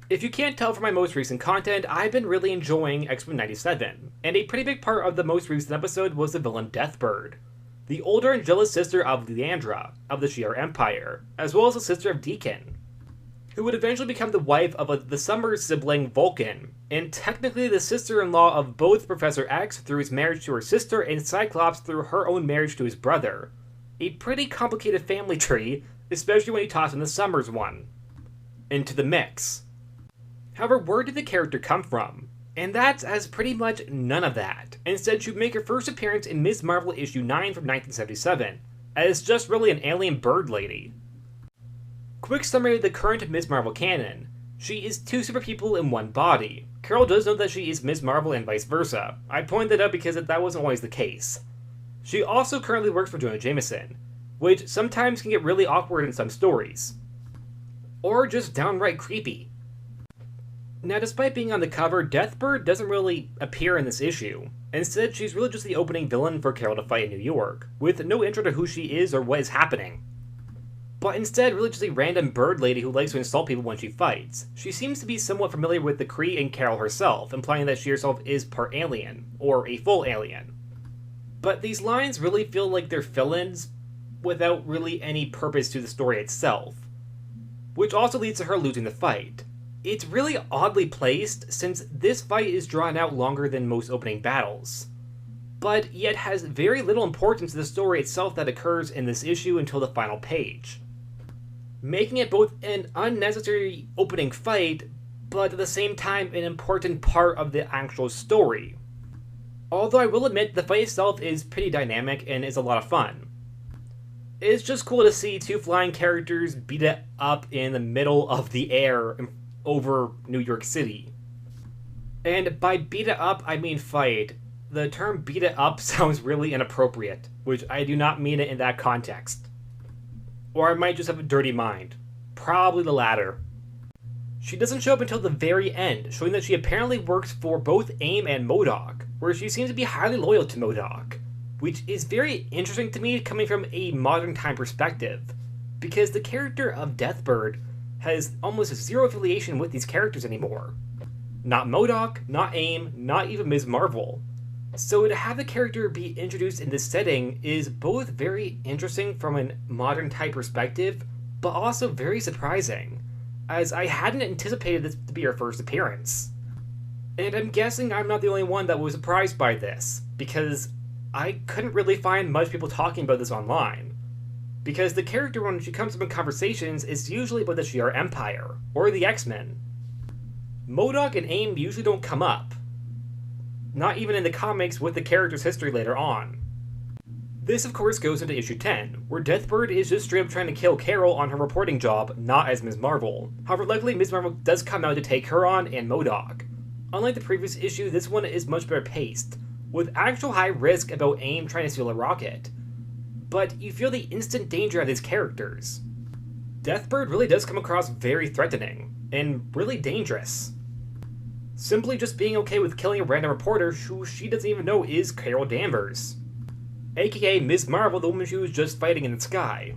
If you can't tell from my most recent content, I've been really enjoying X-Men 97, and a pretty big part of the most recent episode was the villain Deathbird, the older and jealous sister of Lilandra, of the Shi'ar Empire, as well as the sister of Deacon, who would eventually become the wife of the summer sibling Vulcan, and technically the sister-in-law of both Professor X through his marriage to her sister and Cyclops through her own marriage to his brother. A pretty complicated family tree, especially when you toss in the Summers one into the mix. However, where did the character come from? And that's as pretty much none of that. Instead, she'd make her first appearance in Ms. Marvel issue 9 from 1977, as just really an alien bird lady. Quick summary of the current Ms. Marvel canon. She is two super people in one body. Carol does know that she is Ms. Marvel and vice versa. I pointed that out because that wasn't always the case. She also currently works for Jonah Jameson, which sometimes can get really awkward in some stories. Or just downright creepy. Now, despite being on the cover, Deathbird doesn't really appear in this issue. Instead, she's really just the opening villain for Carol to fight in New York, with no intro to who she is or what is happening. But instead, really just a random bird lady who likes to insult people when she fights. She seems to be somewhat familiar with the Kree and Carol herself, implying that she herself is part alien, or a full alien. But these lines really feel like they're fill-ins, without really any purpose to the story itself. Which also leads to her losing the fight. It's really oddly placed, since this fight is drawn out longer than most opening battles, but yet has very little importance to the story itself that occurs in this issue until the final page, making it both an unnecessary opening fight, but at the same time an important part of the actual story. Although I will admit, the fight itself is pretty dynamic and is a lot of fun. It's just cool to see two flying characters beat it up in the middle of the air over New York City. And by beat it up, I mean fight. The term beat it up sounds really inappropriate, which I do not mean it in that context. Or I might just have a dirty mind. Probably the latter. She doesn't show up until the very end, showing that she apparently works for both AIM and MODOK, where she seems to be highly loyal to MODOK, which is very interesting to me coming from a modern time perspective, because the character of Deathbird has almost zero affiliation with these characters anymore. Not MODOK, not AIM, not even Ms. Marvel. So to have the character be introduced in this setting is both very interesting from a modern type perspective, but also very surprising, as I hadn't anticipated this to be her first appearance. And I'm guessing I'm not the only one that was surprised by this, because I couldn't really find much people talking about this online. Because the character, when she comes up in conversations, is usually about the Shi'ar Empire, or the X-Men. MODOK and AIM usually don't come up. Not even in the comics with the character's history later on. This of course goes into issue 10, where Deathbird is just straight up trying to kill Carol on her reporting job, not as Ms. Marvel. However, luckily Ms. Marvel does come out to take her on and MODOK. Unlike the previous issue, this one is much better paced, with actual high risk about AIM trying to steal a rocket. But you feel the instant danger of these characters. Deathbird really does come across very threatening, and really dangerous. Simply just being okay with killing a random reporter who she doesn't even know is Carol Danvers, aka Ms. Marvel, the woman she was just fighting in the sky.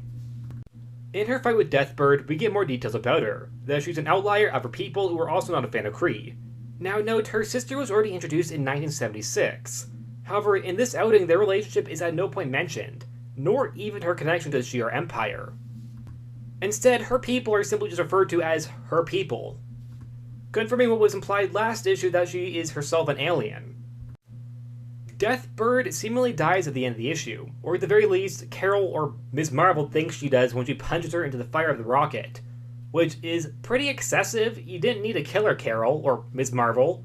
In her fight with Deathbird, we get more details about her, that she's an outlier of her people who are also not a fan of Kree. Now note, her sister was already introduced in 1976. However, in this outing, their relationship is at no point mentioned, nor even her connection to the Shi'ar Empire. Instead, her people are simply just referred to as her people, confirming what was implied last issue that she is herself an alien. Deathbird seemingly dies at the end of the issue, or at the very least, Carol or Ms. Marvel thinks she does when she punches her into the fire of the rocket, which is pretty excessive. You didn't need to kill her, Carol, or Ms. Marvel.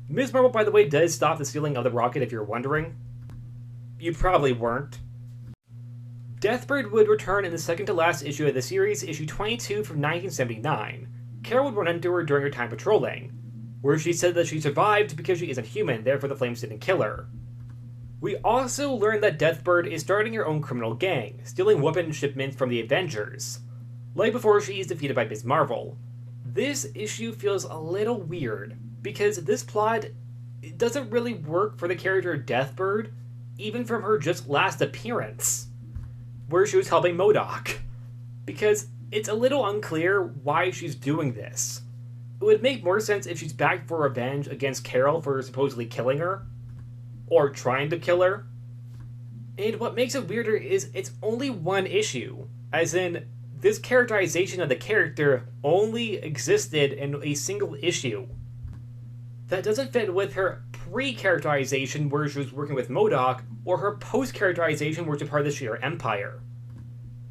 Ms. Marvel, by the way, does stop the stealing of the rocket if you're wondering. You probably weren't. Deathbird would return in the second to last issue of the series, issue 22 from 1979. Carol would run into her during her time patrolling, where she said that she survived because she isn't human, therefore the flames didn't kill her. We also learned that Deathbird is starting her own criminal gang, stealing weapon shipments from the Avengers, like before she is defeated by Ms. Marvel. This issue feels a little weird, because this plot doesn't really work for the character Deathbird, even from her just last appearance, where she was helping MODOK, because it's a little unclear why she's doing this. It would make more sense if she's back for revenge against Carol for supposedly killing her, or trying to kill her. And what makes it weirder is it's only one issue, as in, this characterization of the character only existed in a single issue. That doesn't fit with her pre-characterization where she was working with MODOK, or her post-characterization where she's part of the Shi'ar Empire.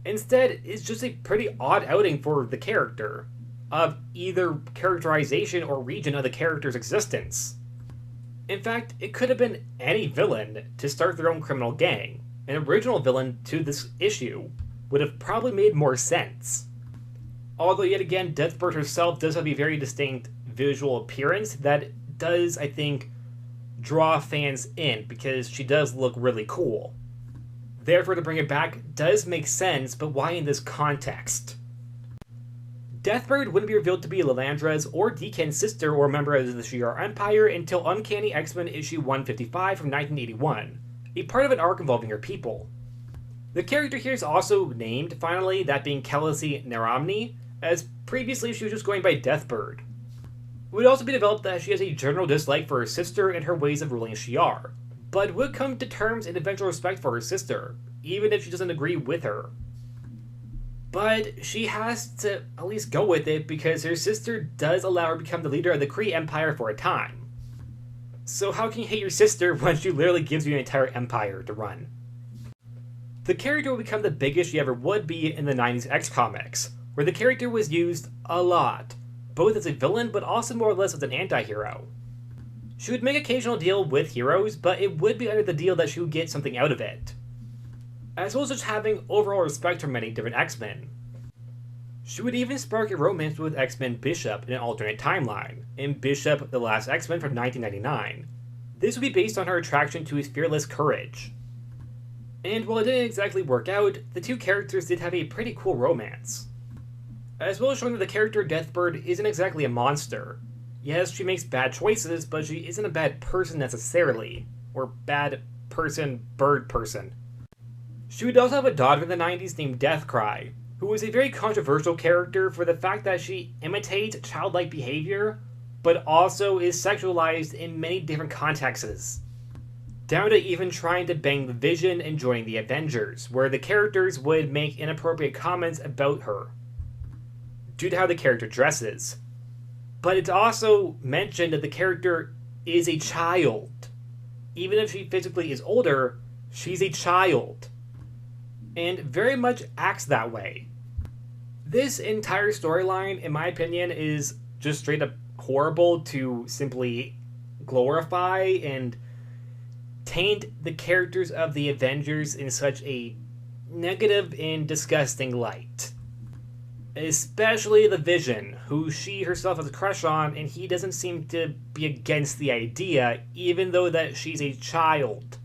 Instead, it's just a pretty odd outing for the character, of either characterization or region of the character's existence. In fact, it could have been any villain to start their own criminal gang. An original villain to this issue would have probably made more sense. Although yet again, Deathbird herself does have a very distinct visual appearance that does, I think, draw fans in, because she does look really cool. Therefore, to bring it back does make sense, but why in this context? Deathbird wouldn't be revealed to be Lilandra's or Deacon's sister or member of the Shi'ar Empire until Uncanny X-Men issue 155 from 1981, a part of an arc involving her people. The character here is also named, finally, that being Khaleesi Naramni, as previously she was just going by Deathbird. It would also be developed that she has a general dislike for her sister and her ways of ruling Shi'ar, but would come to terms in eventual respect for her sister, even if she doesn't agree with her. But she has to at least go with it because her sister does allow her to become the leader of the Kree Empire for a time. So how can you hate your sister when she literally gives you an entire empire to run? The character will become the biggest she ever would be in the 90s X comics, where the character was used a lot, both as a villain but also more or less as an anti-hero. She would make occasional deal with heroes, but it would be under the deal that she would get something out of it, as well as just having overall respect for many different X-Men. She would even spark a romance with X-Men Bishop in an alternate timeline, in Bishop the Last X-Men from 1999. This would be based on her attraction to his fearless courage. And while it didn't exactly work out, the two characters did have a pretty cool romance, as well as showing that the character Deathbird isn't exactly a monster. Yes, she makes bad choices, but she isn't a bad person necessarily, or bad person, bird person. She would also have a daughter in the 90s named Deathcry, who was a very controversial character for the fact that she imitates childlike behavior, but also is sexualized in many different contexts. Down to even trying to bang the Vision and joining the Avengers, where the characters would make inappropriate comments about her, due to how the character dresses. But it's also mentioned that the character is a child. Even if she physically is older, she's a child, and very much acts that way. This entire storyline, in my opinion, is just straight up horrible to simply glorify and taint the characters of the Avengers in such a negative and disgusting light. Especially the Vision, who she herself has a crush on, and he doesn't seem to be against the idea, even though that she's a child.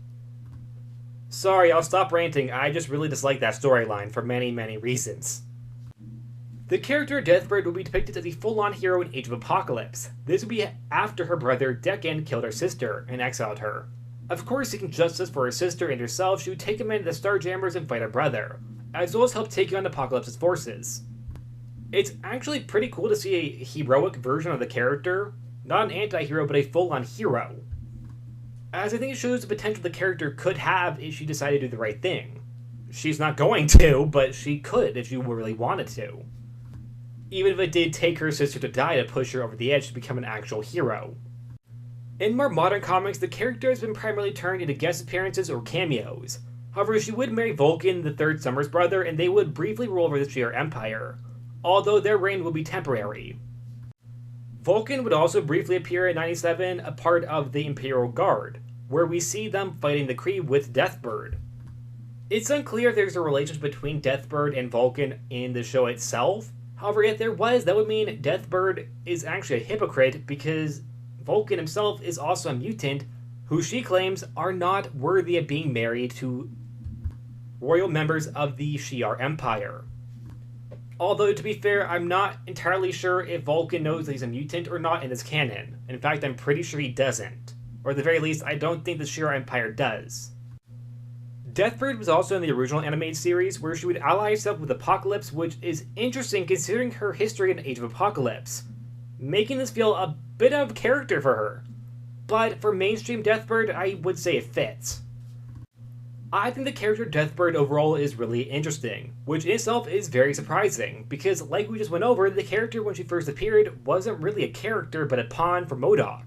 Sorry, I'll stop ranting, I just really dislike that storyline for many, many reasons. The character Deathbird will be depicted as a full-on hero in Age of Apocalypse. This would be after her brother Decken killed her sister and exiled her. Of course, seeking justice for her sister and herself, she would take him into the Starjammers and fight her brother, as well as help take on Apocalypse's forces. It's actually pretty cool to see a heroic version of the character, not an anti-hero, but a full-on hero, as I think it shows the potential the character could have if she decided to do the right thing. She's not going to, but she could if she really wanted to. Even if it did take her sister to die to push her over the edge to become an actual hero. In more modern comics, the character has been primarily turned into guest appearances or cameos. However, she would marry Vulcan, the third Summer's brother, and they would briefly rule over the Shi'ar Empire, although their reign will be temporary. Vulcan would also briefly appear in 97, a part of the Imperial Guard, where we see them fighting the Kree with Deathbird. It's unclear if there's a relationship between Deathbird and Vulcan in the show itself. However, if there was, that would mean Deathbird is actually a hypocrite, because Vulcan himself is also a mutant who she claims are not worthy of being married to royal members of the Shi'ar Empire. Although, to be fair, I'm not entirely sure if Vulcan knows that he's a mutant or not in this canon. In fact, I'm pretty sure he doesn't. Or at the very least, I don't think the Shi'ar Empire does. Deathbird was also in the original animated series, where she would ally herself with Apocalypse, which is interesting considering her history in Age of Apocalypse. making this feel a bit of character for her. But for mainstream Deathbird, I would say it fits. I think the character Deathbird overall is really interesting, which in itself is very surprising, because like we just went over, the character when she first appeared wasn't really a character but a pawn for MODOK.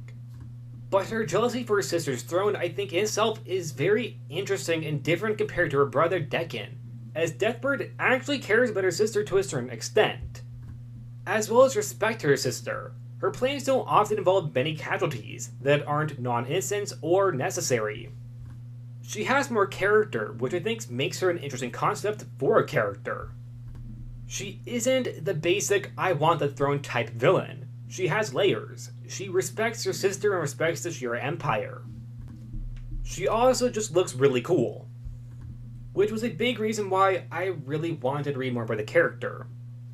But her jealousy for her sister's throne, I think in itself is very interesting and different compared to her brother Deccan, as Deathbird actually cares about her sister to a certain extent, as well as respect her sister. Her plans don't often involve many casualties that aren't non-innocent or necessary. She has more character, which I think makes her an interesting concept for a character. She isn't the basic I want the throne type villain. She has layers. She respects her sister and respects the Shi'ar Empire. She also just looks really cool, which was a big reason why I really wanted to read more about the character.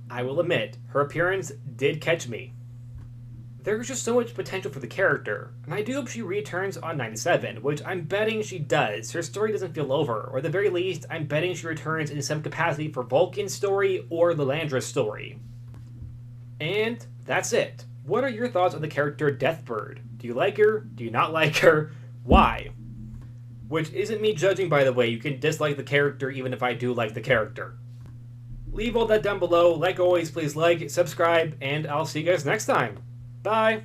I will admit, her appearance did catch me. There's just so much potential for the character, and I do hope she returns on 97, which I'm betting she does. Her story doesn't feel over, or at the very least, I'm betting she returns in some capacity for Vulcan's story or Lilandra's story. And that's it. What are your thoughts on the character Deathbird? Do you like her? Do you not like her? Why? Which isn't me judging, by the way. You can dislike the character even if I do like the character. Leave all that down below. Like always, please like, subscribe, and I'll see you guys next time. Bye!